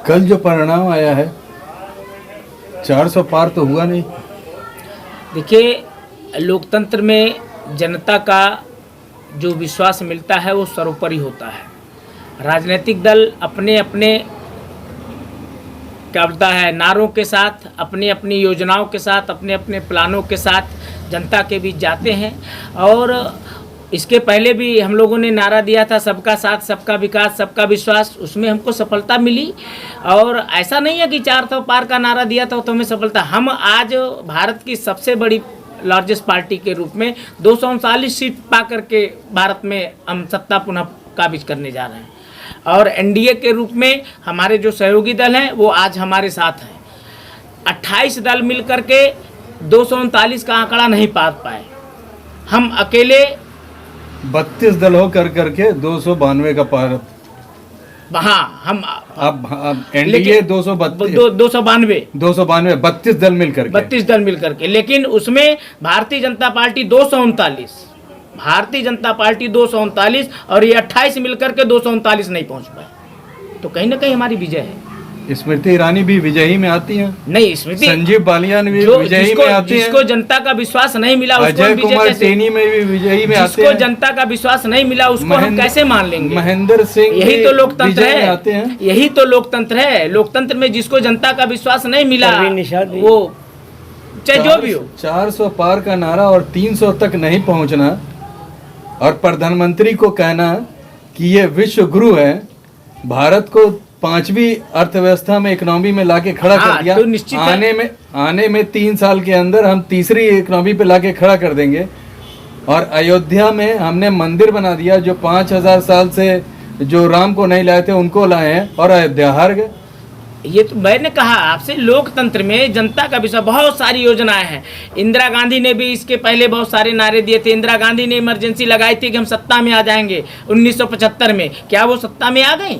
कल जो परिणाम आया है 400 पार तो हुआ नहीं। देखिए, लोकतंत्र में जनता का जो विश्वास मिलता है वो सर्वोपरि होता है। राजनीतिक दल अपने अपने क्या बोलता है नारों के साथ, अपनी अपनी योजनाओं के साथ, अपने अपने प्लानों के साथ जनता के बीच जाते हैं। और इसके पहले भी हम लोगों ने नारा दिया था सबका साथ, सबका विकास, सबका विश्वास, उसमें हमको सफलता मिली। और ऐसा नहीं है कि 400 पार का नारा दिया था तो हमें सफलता, हम आज भारत की सबसे बड़ी लार्जेस्ट पार्टी के रूप में 239 सीट पा करके भारत में हम सत्ता पुनः काबिज करने जा रहे हैं। और एनडीए के रूप में हमारे जो सहयोगी दल हैं वो आज हमारे साथ हैं। 28 दल मिल करके 239 का आंकड़ा नहीं पार पाए, हम अकेले 32 दल हो करके 292 का पार। हाँ, हम अब एनडीए 292 32 दल मिल करके 32 दल मिल करके, लेकिन उसमें भारतीय जनता पार्टी 239, भारतीय जनता पार्टी 239 और ये 28 मिलकर के 239 नहीं पहुंच पाए। तो कहीं ना कहीं हमारी विजय है। स्मृति ईरानी भी विजयी में आती हैं। नहीं, स्मृति संजीव बालियान भी विजयी में आती हैं। जिसको जनता का विश्वास नहीं मिला उसको अजय कुमार टेनी में भी विजयी में आते हैं। जिसको जनता का विश्वास नहीं मिला उसको हम कैसे मान लेंगे? महेंद्र सिंह, यही तो लोकतंत्र है, आते हैं। यही तो लोकतंत्र है। लोकतंत्र में जिसको जनता का विश्वास नहीं मिला वो चाहे जो भी हो। 400 पार का नारा और 300 तक नहीं पहुंचना और प्रधानमंत्री को कहना कि ये विश्व गुरु है, भारत को 5वीं अर्थव्यवस्था में, इकोनॉमी में लाके खड़ा कर दिया। तो आने में 3 साल के अंदर हम तीसरी इकोनॉमी पे लाके खड़ा कर देंगे। और अयोध्या में हमने मंदिर बना दिया, जो 5000 साल से जो राम को नहीं लाए थे उनको लाए हैं और अयोध्या हार गए। ये तो मैंने कहा आपसे, लोकतंत्र में जनता का विश्वास, बहुत सारी योजनाएं हैं। इंदिरा गांधी ने भी इसके पहले बहुत सारे नारे दिए थे। इंदिरा गांधी ने इमरजेंसी लगाई थी कि हम सत्ता में आ जाएंगे 1975 में, क्या वो सत्ता में आ गई?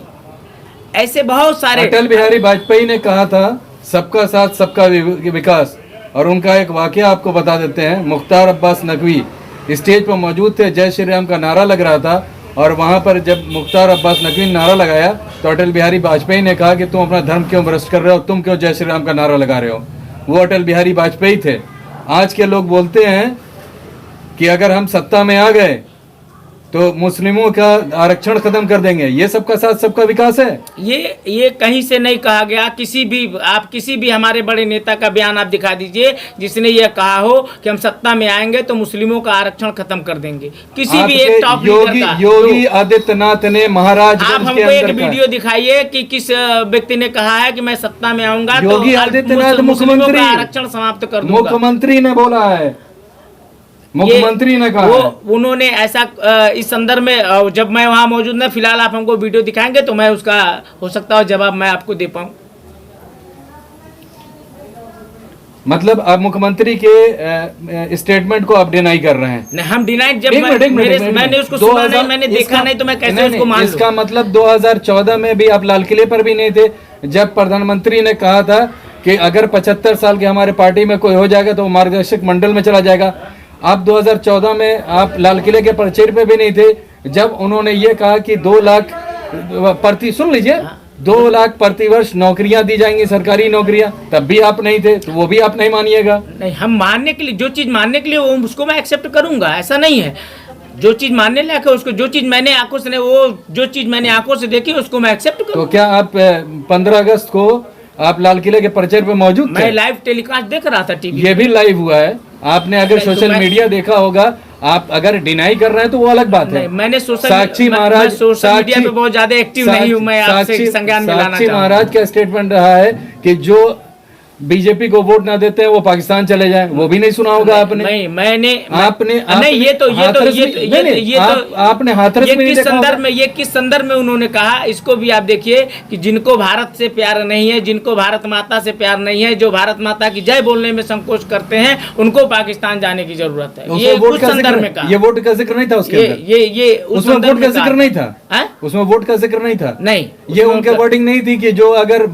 ऐसे बहुत सारे। अटल बिहारी वाजपेयी ने कहा था सबका साथ सबका विकास, और उनका एक वाकया आपको बता देते हैं। मुख्तार अब्बास नकवी स्टेज पर मौजूद थे, जय श्री राम का नारा लग रहा था, और वहां पर जब मुख्तार अब्बास नकवी ने नारा लगाया तो अटल बिहारी वाजपेयी ने कहा कि तुम अपना धर्म क्यों भ्रष्ट कर रहे हो, तुम क्यों जय श्री राम का नारा लगा रहे हो? वो अटल बिहारी वाजपेयी थे। आज के लोग बोलते हैं कि अगर हम सत्ता में आ गए तो मुस्लिमों का आरक्षण खत्म कर देंगे। ये सबका साथ सबका विकास है। ये कहीं से नहीं कहा गया। आप किसी भी हमारे बड़े नेता का बयान आप दिखा दीजिए जिसने ये कहा हो कि हम सत्ता में आएंगे तो मुस्लिमों का आरक्षण खत्म कर देंगे। किसी भी एक टॉप लीडर का। योगी आदित्यनाथ ने महाराज, आप हमको एक वीडियो दिखाइए कि किस व्यक्ति ने कहा है कि मैं सत्ता में आऊंगा तो योगी आदित्यनाथ मुख्यमंत्री आरक्षण समाप्त कर दूंगा। मुख्यमंत्री ने बोला है, मुख्यमंत्री ने कहा, उन्होंने ऐसा इस संदर्भ में, जब मैं वहां मौजूद न, फिलहाल आप हमको वीडियो दिखाएंगे तो मैं उसका हो सकता है जवाब मैं आपको दे पाऊं। मतलब आप मुख्यमंत्री के स्टेटमेंट को आप डिनाई कर रहे हैं? नहीं, हम डिनाई जब मैंने उसको सुना नहीं, मैंने देखा नहीं तो मैं कैसे उसको मान लूं? इसका मतलब 2014 में भी आप लाल किले पर भी नहीं थे जब प्रधानमंत्री ने कहा था कि अगर 75 साल के हमारे पार्टी में कोई हो जाएगा तो वो मार्गदर्शक मंडल में चला जाएगा। आप 2014 में आप लाल किले के परिचय पे भी नहीं थे जब उन्होंने ये कहा कि 2 लाख सुन लीजिए 2 लाख प्रतिवर्ष नौकरियां दी जाएंगी, सरकारी नौकरियां, तब भी आप नहीं थे, तो वो भी आप नहीं मानिएगा? नहीं, हम मानने के लिए, जो चीज मानने के लिए वो उसको मैं एक्सेप्ट करूंगा, ऐसा नहीं है। जो चीज मानने लायक है उसको, जो चीज मैंने आंखों से देखी उसको मैं एक्सेप्ट करूंगा। तो क्या आप 15 अगस्त को आप लाल किले के परिचय पे मौजूद थे? मैं लाइव टेलीकास्ट देख रहा था टीवी। ये भी लाइव हुआ है, आपने अगर सोशल मीडिया देखा होगा। आप अगर डिनाई कर रहे हैं तो वो अलग बात है। मैंने साक्षी महाराज सोशल मीडिया पे बहुत ज्यादा एक्टिव नहीं हूं, मैं आपसे संज्ञान में लाना चाहता हूं। साक्षी महाराज का स्टेटमेंट रहा है कि जो बीजेपी को वोट ना देते हैं वो पाकिस्तान चले जाएं, वो भी नहीं सुना होगा आपने? नहीं, मैंने आपने नहीं, ये तो आपने हाथरस में किस संदर्भ में, ये किस संदर्भ में उन्होंने कहा, इसको भी आप देखिए कि जिनको भारत से प्यार नहीं है, जिनको भारत माता से प्यार नहीं है, जो भारत माता की जय बोलने में संकोच करते हैं, उनको पाकिस्तान जाने की जरूरत है। ये उस संदर्भ में कहा। ये वोट का जिक्र नहीं था उसके अंदर? ये उसमें वोट का जिक्र नहीं था? उसमें वोट का जिक्र नहीं था? नहीं, ये उनके वर्डिंग नहीं थी कि जो अगर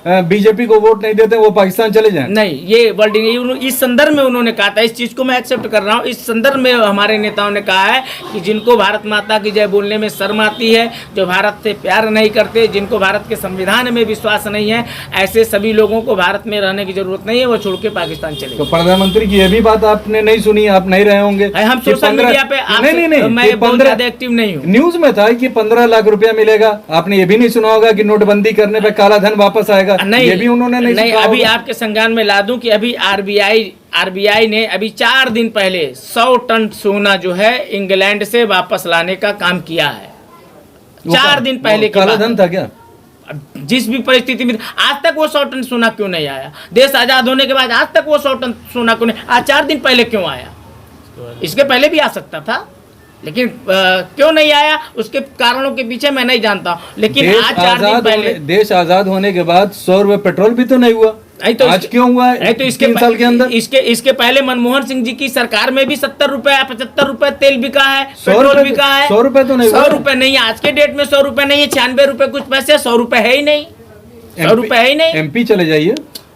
बीजेपी को वोट नहीं देते वो पाकिस्तान चले जाएं? नहीं, ये वर्डिंग इस संदर्भ में उन्होंने कहा था, इस चीज़ को मैं एक्सेप्ट कर रहा हूँ। इस संदर्भ में हमारे नेताओं ने कहा है कि जिनको भारत माता की जय बोलने में शर्म आती है, जो भारत से प्यार नहीं करते, जिनको भारत के संविधान में विश्वास नहीं है, ऐसे सभी लोगों को भारत में रहने की जरूरत नहीं है, वो छोड़ के पाकिस्तान चले। तो प्रधानमंत्री की ये भी बात आपने नहीं सुनी, आप नहीं रहे होंगे? हम सोशल मीडिया पे नहीं, मैं बहुत ज्यादा एक्टिव नहीं हूँ। न्यूज में था कि 15 लाख रुपया मिलेगा। आपने ये भी नहीं सुना होगा कि नोटबंदी करने पे काला धन वापस आएगा? नहीं, ये भी उन्होंने नहीं। अभी आपके संज्ञान में ला दूं कि अभी आरबीआई ने अभी 4 दिन पहले 100 टन सोना जो है इंग्लैंड से वापस लाने का काम किया है। 4 दिन पहले काला धन था क्या? जिस भी परिस्थिति में आज तक वो 100 टन सोना क्यों नहीं आया? देश आजाद होने के बाद आज तक वो 100 टन सोना क्यों नहीं? आज 4 दिन पहले क्यों आया? इसके पहले भी आ सकता था, लेकिन क्यों नहीं आया? उसके कारणों के पीछे मैं नहीं जानता हूं, लेकिन आज 4 दिन पहले देश आजाद होने के बाद 100 रुपए पेट्रोल भी तो नहीं हुआ। तो आज क्यों हुआ है? तो इसके 3 साल के अंदर इसके पहले मनमोहन सिंह जी की सरकार में भी 70 रुपए 75 रुपए तेल बिका है, पेट्रोल बिका है। 100 रुपए तो नहीं, 100 रुपए नहीं है आज के डेट में। 100 रुपए नहीं है, 96 रुपए कुछ पैसे, 100 रुपए है ही नहीं। 100 रुपए है ही नहीं। एमपी चले जाइए।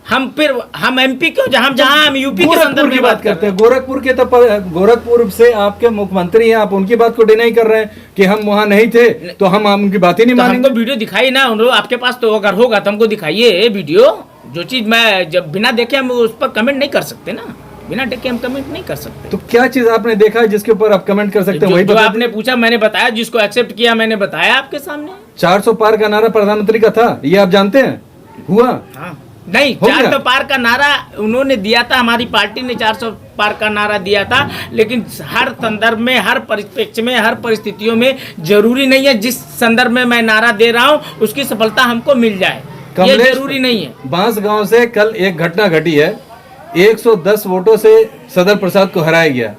हम एमपी क्यों? जहां हम यूपी के संदर्भ की बात करते हैं। गोरखपुर के तो गोरखपुर से आपके मुख्यमंत्री हैं, आप उनकी बात को डिनाई कर रहे हैं कि हम वहां नहीं थे, तो हम उनकी बात ही नहीं मानेंगे। हमको वीडियो दिखाई ना, आपके पास तो अगर होगा तो हमको दिखाइए वीडियो। जो चीज मैं जब बिना देखे हम उस पर कमेंट नहीं कर सकते ना, बिना देखे हम कमेंट नहीं कर सकते। तो क्या चीज आपने देखा है जिसके ऊपर आप कमेंट कर सकते हैं? वही जो आपने पूछा मैंने बताया, जिसको एक्सेप्ट किया मैंने बताया आपके सामने। 400 पार का नारा प्रधानमंत्री का था, ये आप जानते हैं? हुआ? हाँ। नहीं, 400 पार का नारा उन्होंने दिया था, हमारी पार्टी ने 400 पार का नारा दिया था, लेकिन हर संदर्भ में, हर परिप्रेक्ष्य में, हर परिस्थितियों में जरूरी नहीं है जिस संदर्भ में मैं नारा दे रहा हूँ उसकी सफलता हमको मिल जाए, ये जरूरी नहीं है। बांसगांव से कल एक घटना घटी है, 110 वोटों से सदर प्रसाद को हराया गया,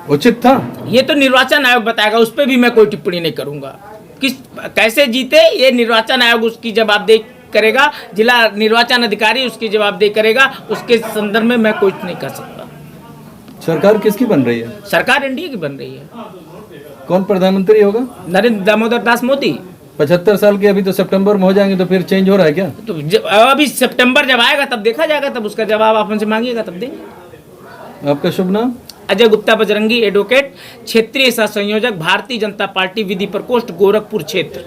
उचित था? ये तो निर्वाचन आयोग बताएगा, उस पर भी मैं कोई टिप्पणी नहीं करूंगा। कैसे जीते ये निर्वाचन आयोग उसकी जवाबदेही करेगा, जिला निर्वाचन अधिकारी उसकी जवाबदेही करेगा, उसके संदर्भ में मैं कुछ नहीं कर सकता। सरकार किसकी बन रही है? सरकार एनडीए की बन रही है। कौन प्रधानमंत्री होगा? नरेंद्र दामोदर दास मोदी। 75 साल के अभी तो सितंबर में हो जाएंगे, तो फिर चेंज हो रहा है क्या? तो अभी सितंबर जब आएगा तब देखा जाएगा, तब उसका जवाब आप हमसे मांगिएगा तब देंगे। आपका शुभ नाम? अजय गुप्ता बजरंगी, एडवोकेट, क्षेत्रीय सह संयोजक, भारतीय जनता पार्टी विधि प्रकोष्ठ, गोरखपुर क्षेत्र।